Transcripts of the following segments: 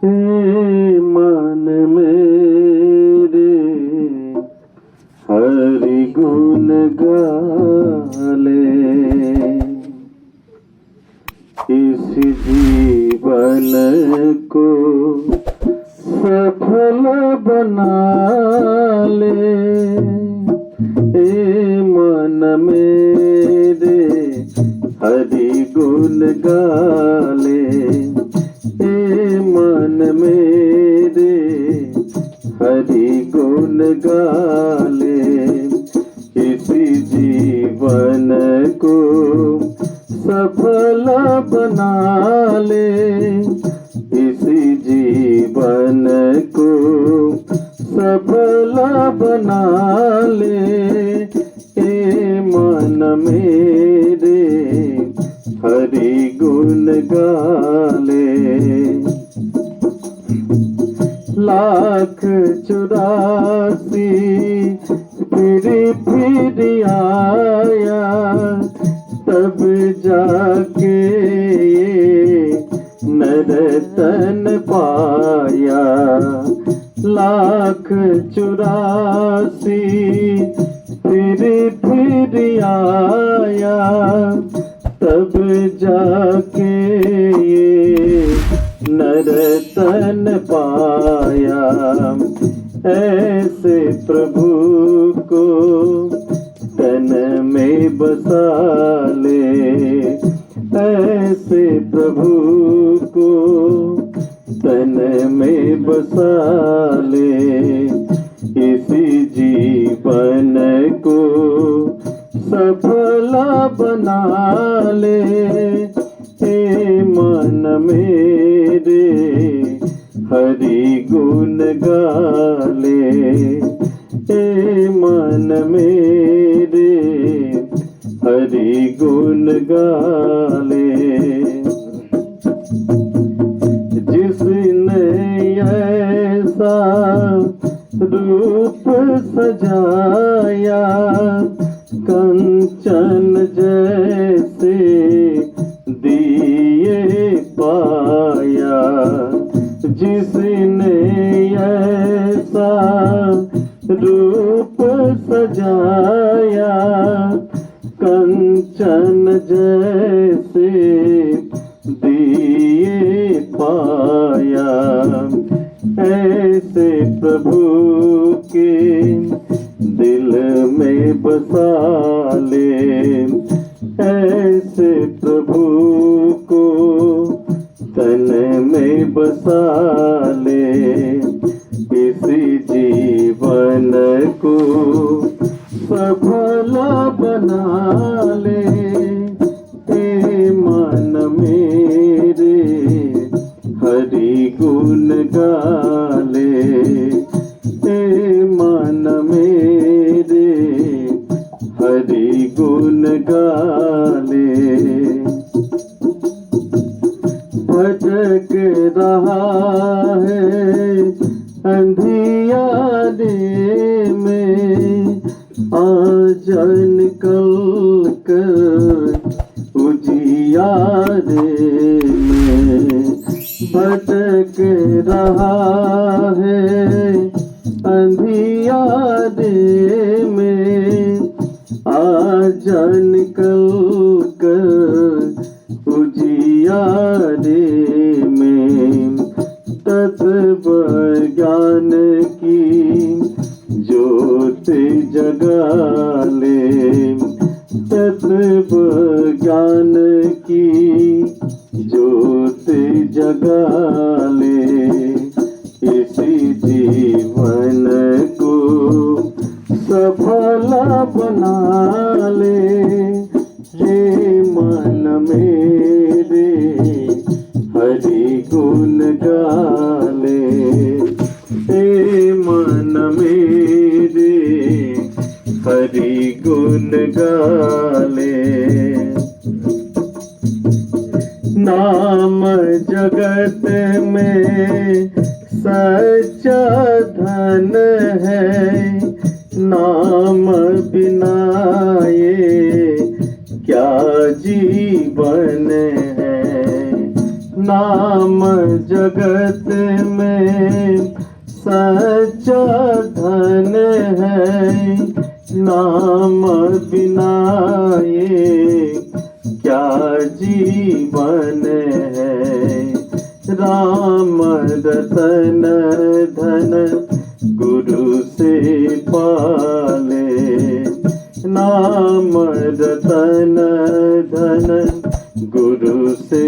हे मन मेरे हरि गुण गाले, इस जीवन को सफल बना ले। ए मन मेरे हरि गुण गाले, ए मन मेरे हरि गुण गाले, इसी जीवन को सफल बना ले, इसी जीवन को सफल बना ले। ए मन मेरे हरि गुण गाले, लाख 84 फिर आया, तब जाके ये नरतन पाया। लाख 84 फिर आया, तब जाके ये नरतन पाया। ऐसे प्रभु को तन में बसा ले, ऐसे प्रभु को तन में बसा ले, इसी जीवन को सफल बना ले। हे मन मेरे हरि गुण गाले, हे मन मेरे हरि गुण गाले। जिसने ऐसा रूप सजाया, कंचन जैसे दिए पाया। जिसने ऐसा रूप सजाया, कंचन जैसे दिए पाया। ऐसे प्रभु के दिल में बसा ले, ऐसे प्रभु को तन में बसा ले, इसी जीवन को सफल बना ले। हे मन मेरे हरि गुण गाले, हे मन मेरे हरि गुण गाले। भटक रहा है अंधियारे में, आज निकल कर उजियारे में। भटक रहा है अंधियारे में, आज निकल कर उजियारे में। तत्व ज्ञान की ज्योत जगा ले, तत्व ज्ञान की ज्योत जगा ले, इसी जीवन को सफल बना ले। हे मन मेरे हरि गुण गाले, हे मन मेरे हरि गुण गाले। नाम जगत में सच्चा धन है, नाम बिना ये क्या जीवन है। नाम जगत में सच्चा धन है, नाम बिना ये क्या जीवन है। राम रतन धन गुरु से पाले, नाम रतन धन गुरु से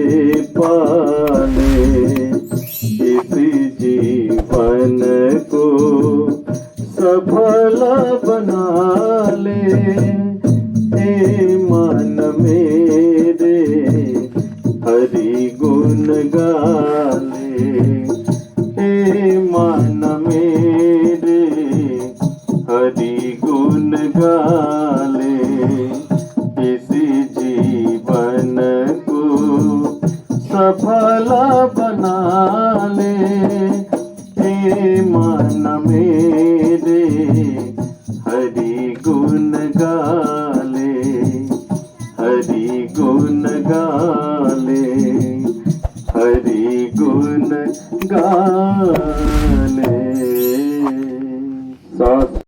पाले। इस जीवन को सफल बना ले, हे मन मेरे हरि गुण गाले। हे मन मेरे हरि गुण गाले। इस जीवन को सफल बना ले, हे मन मेरे हरि गुण गाले, हरि गुण गाले, हरि गुण गाले।